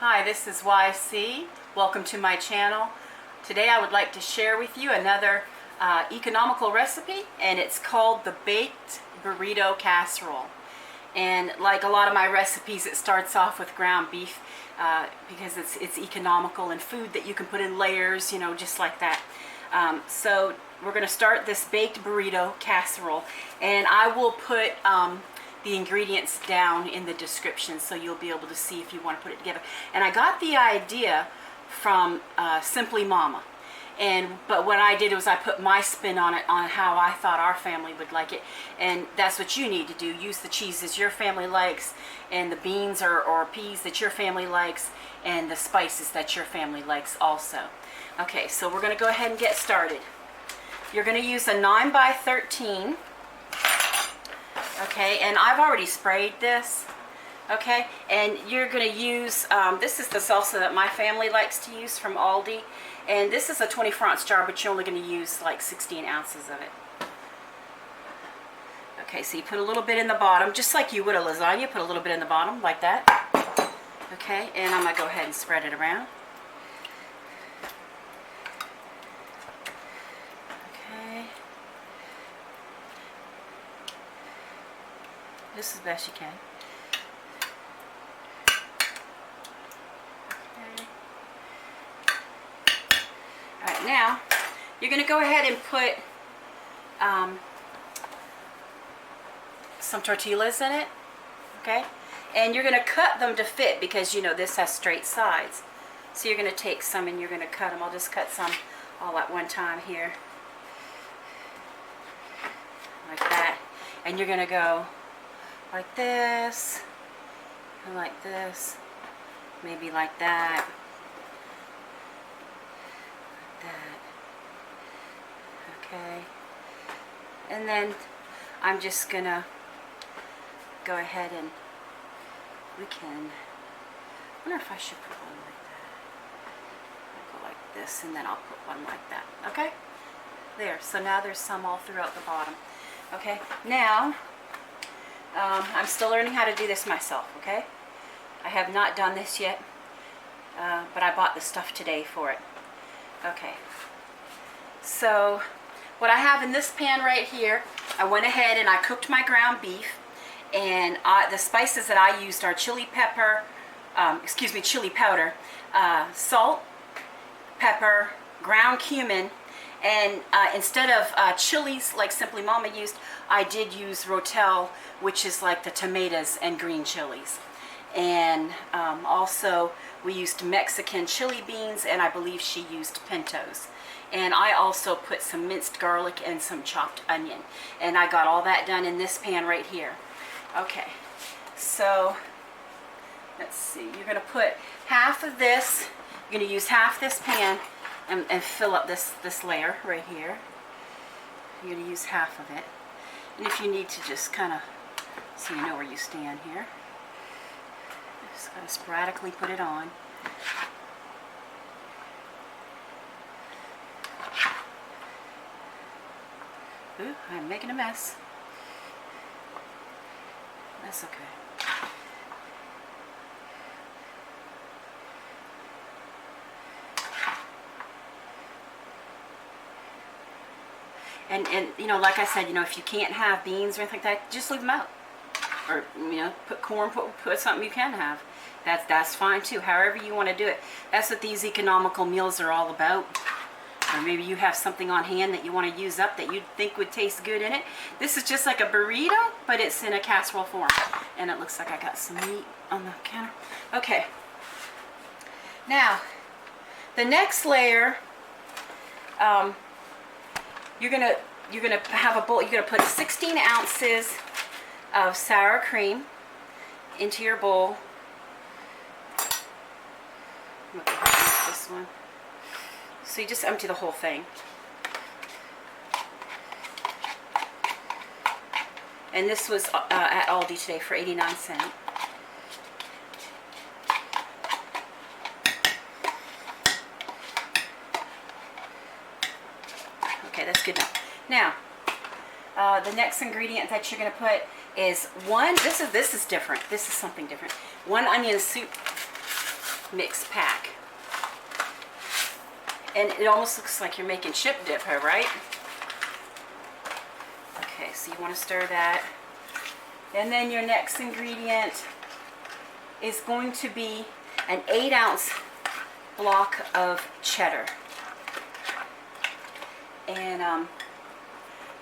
Hi, this is YC. Welcome to my channel. Today I would like to share with you another economical recipe, and it's called the baked burrito casserole. And like a lot of my recipes, it starts off with ground beef because it's economical and food that you can put in layers, you know, just like that. So we're going to start this baked burrito casserole, and I will put the ingredients down in the description so you'll be able to see if you want to put it together. And I got the idea from Simply Mama, but what I did was I put my spin on it, on how I thought our family would like it. And that's what you need to do. Use the cheeses your family likes, and the beans or peas that your family likes, and the spices that your family likes also. Okay, so we're going to go ahead and get started. You're going to use a 9x13. Okay, and I've already sprayed this. Okay, and you're going to use, this is the salsa that my family likes to use from Aldi. And this is a 24-ounce jar, but you're only going to use like 16 ounces of it. Okay, so you put a little bit in the bottom, just like you would a lasagna. Put a little bit in the bottom, like that. Okay, and I'm going to go ahead and spread it around. Okay. Just as best you can. Okay. Alright, now you're going to go ahead and put some tortillas in it. Okay? And you're going to cut them to fit because you know this has straight sides. So you're going to take some and you're going to cut them. I'll just cut some all at one time here. Like that. And you're going to go like this, and like this, maybe like that, like that, okay, and then I'm just gonna go ahead and I wonder if I should put one like that. I'll go like this, and then I'll put one like that, okay, there, so now there's some all throughout the bottom, okay, now, I'm still learning how to do this myself, okay? I have not done this yet, but I bought the stuff today for it. Okay. So, what I have in this pan right here, I went ahead and I cooked my ground beef, and the spices that I used are chili pepper, chili powder, salt, pepper, ground cumin, and instead of chilies like Simply Mama used, I did use rotell, which is like the tomatoes and green chilies. And also we used Mexican chili beans, and I believe she used pintos. And I also put some minced garlic and some chopped onion. And I got all that done in this pan right here. Okay, so let's see. You're going to put half of this, you're going to use half this pan and fill up this layer right here. You're going to use half of it. And if you need to just kind of, so you know where you stand here, just kind of sporadically put it on. Ooh, I'm making a mess. That's okay. And you know, like I said, you know, if you can't have beans or anything like that, just leave them out. Or, you know, put corn, put something you can have. That's fine too, however you want to do it. That's what these economical meals are all about. Or maybe you have something on hand that you want to use up that you think would taste good in it. This is just like a burrito, but it's in a casserole form. And it looks like I got some meat on the counter. Okay. Now, the next layer, you're gonna have a bowl. You're gonna put 16 ounces of sour cream into your bowl. I'm gonna use this one. So you just empty the whole thing. And this was at Aldi today for 89 cents. Okay, that's good enough. Now, the next ingredient that you're going to put is this is different. This is something different. 1 onion soup mix pack. And it almost looks like you're making chip dip here, right? Okay, so you want to stir that. And then your next ingredient is going to be an 8-ounce block of cheddar. And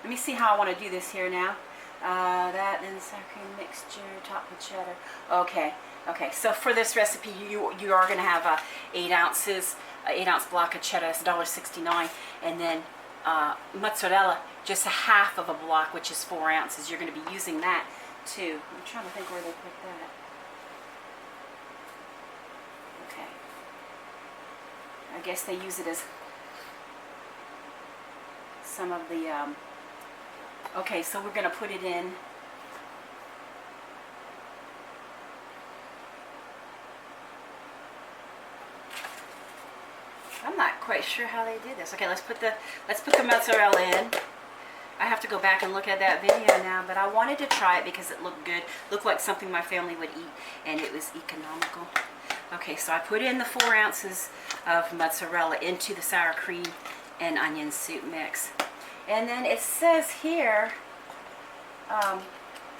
let me see how I want to do this here now. That and sour cream mixture topped with cheddar. Okay, so for this recipe you are going to have 8 ounces, 8-ounce block of cheddar. It's $1.69, and then mozzarella, just a half of a block, which is 4 ounces. You're going to be using that too. I'm trying to think where they put that. Okay, I guess they use it as some of the okay, so we're going to put it in. I'm not quite sure how they do this. Okay, let's put the mozzarella in. I have to go back and look at that video now, but I wanted to try it because it looked good. Looked like something my family would eat, and it was economical. Okay, so I put in the 4 ounces of mozzarella into the sour cream and onion soup mix. And then it says here,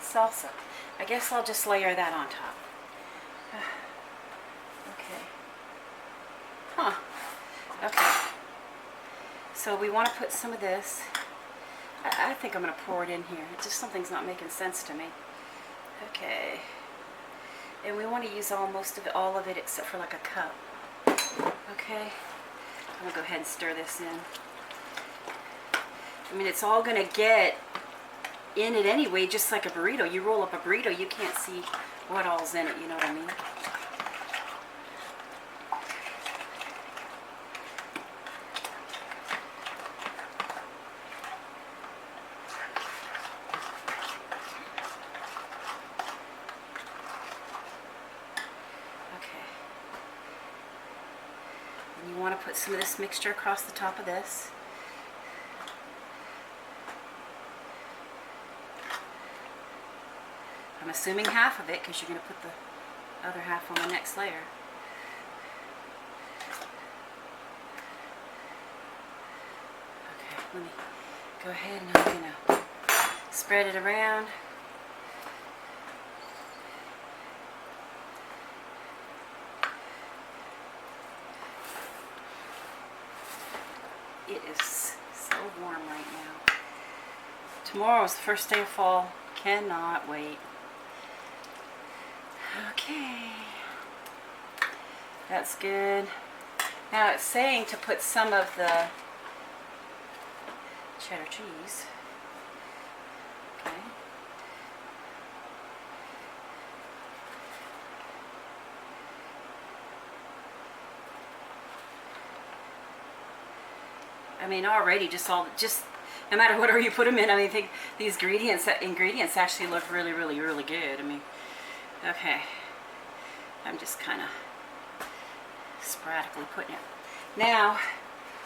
salsa. I guess I'll just layer that on top. Okay. Huh. Okay. So we want to put some of this. I think I'm going to pour it in here. It's just something's not making sense to me. Okay. And we want to use almost of it, all of it except for like a cup. Okay. I'm going to go ahead and stir this in. I mean, it's all going to get in it anyway, just like a burrito. You roll up a burrito, you can't see what all's in it, you know what I mean? Okay. And you want to put some of this mixture across the top of this. I'm assuming half of it because you're going to put the other half on the next layer. Okay, let me go ahead and I'm going to spread it around. It is so warm right now. Tomorrow is the first day of fall. Cannot wait. Okay, that's good. Now it's saying to put some of the cheddar cheese. Okay. I mean, already just no matter whatever you put them in, I mean, I think these ingredients actually look really, really, really good. I mean, okay, I'm just kind of sporadically putting it. Now,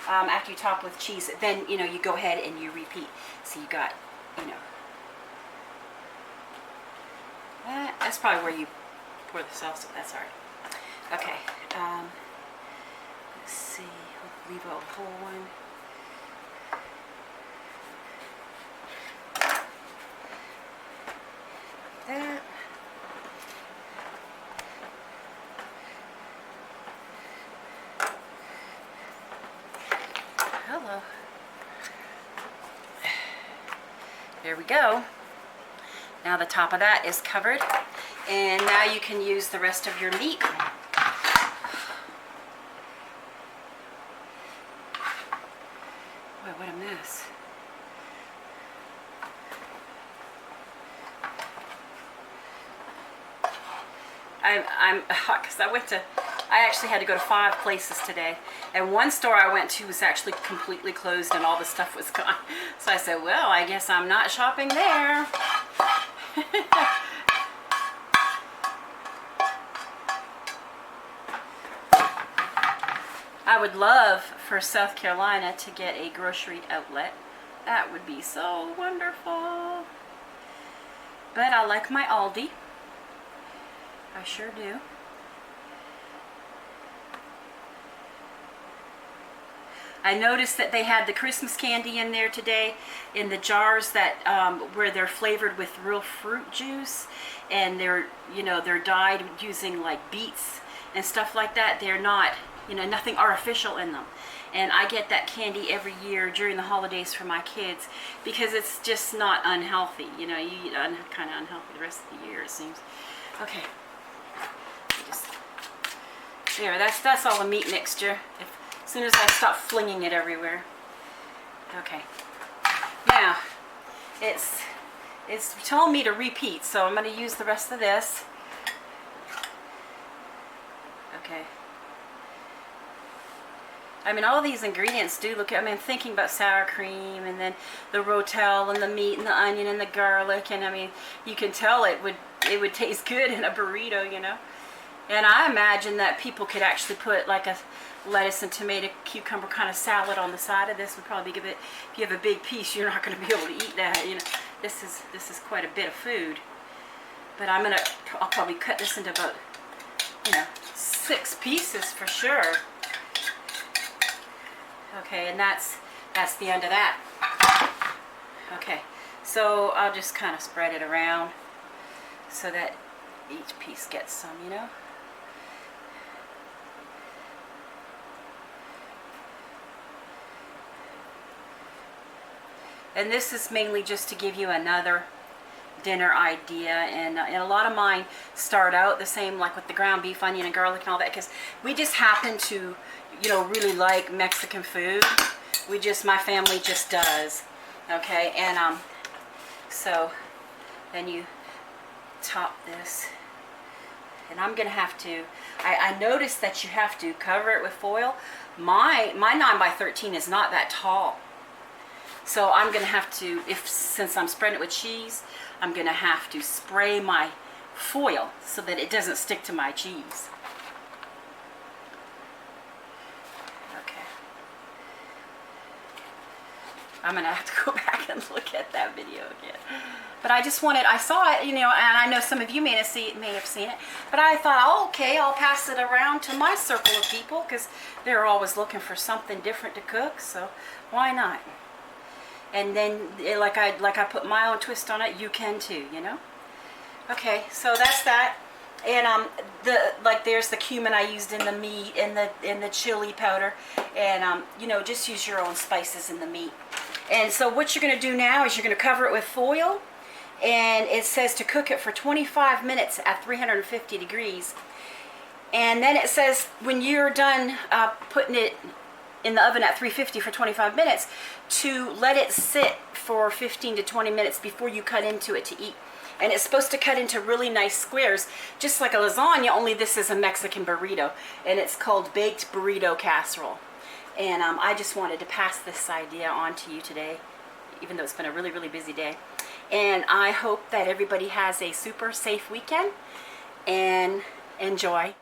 after you top with cheese, then, you know, you go ahead and you repeat. So you got, you know, that's probably where you pour the salsa. That's all right. Okay, let's see, we'll leave a whole one. That. Hello. There we go. Now the top of that is covered, and now you can use the rest of your meat. Boy, what a mess. I'm hot because I actually had to go to 5 places today, and one store I went to was actually completely closed and all the stuff was gone. So I said, well, I guess I'm not shopping there. I would love for South Carolina to get a grocery outlet. That would be so wonderful. But I like my Aldi. I sure do. I noticed that they had the Christmas candy in there today in the jars that where they're flavored with real fruit juice, and they're, you know, they're dyed using like beets and stuff like that. They're not, you know, nothing artificial in them. And I get that candy every year during the holidays for my kids because it's just not unhealthy. You know, you eat kind of unhealthy the rest of the year, it seems. Okay. There, that's all the meat mixture. As soon as I stop flinging it everywhere. Okay. Now, it's telling me to repeat, so I'm going to use the rest of this. Okay. I mean, all these ingredients do look, I mean, thinking about sour cream and then the rotell and the meat and the onion and the garlic, and I mean, you can tell it would taste good in a burrito, you know. And I imagine that people could actually put like a lettuce and tomato cucumber kind of salad on the side of this. Would probably be a bit, if you have a big piece, you're not going to be able to eat that, you know. This is quite a bit of food. But I'll probably cut this into about, you know, 6 pieces for sure. Okay, and that's the end of that. Okay, so I'll just kind of spread it around so that each piece gets some, you know. And this is mainly just to give you another dinner idea, and a lot of mine start out the same, like with the ground beef, onion, and garlic and all that, because we just happen to, you know, really like Mexican food. My family just does. Okay, and so then you top this, and I'm gonna have to, I noticed that you have to cover it with foil. My 9x13 is not that tall. So I'm going to have to, since I'm spreading it with cheese, I'm going to have to spray my foil so that it doesn't stick to my cheese. Okay. I'm going to have to go back and look at that video again. But I saw it, you know, and I know some of you may have seen it, but I thought, oh, okay, I'll pass it around to my circle of people because they're always looking for something different to cook, so why not? And then, like I put my own twist on it, you can too, you know. Okay, so that's that. And there's the cumin I used in the meat, and the chili powder, and you know, just use your own spices in the meat. And so what you're going to do now is you're going to cover it with foil, and it says to cook it for 25 minutes at 350 degrees. And then it says when you're done putting it in the oven at 350 for 25 minutes, to let it sit for 15 to 20 minutes before you cut into it to eat. And it's supposed to cut into really nice squares, just like a lasagna, only this is a Mexican burrito, and it's called baked burrito casserole. And I just wanted to pass this idea on to you today, even though it's been a really, really busy day. And I hope that everybody has a super safe weekend, and enjoy.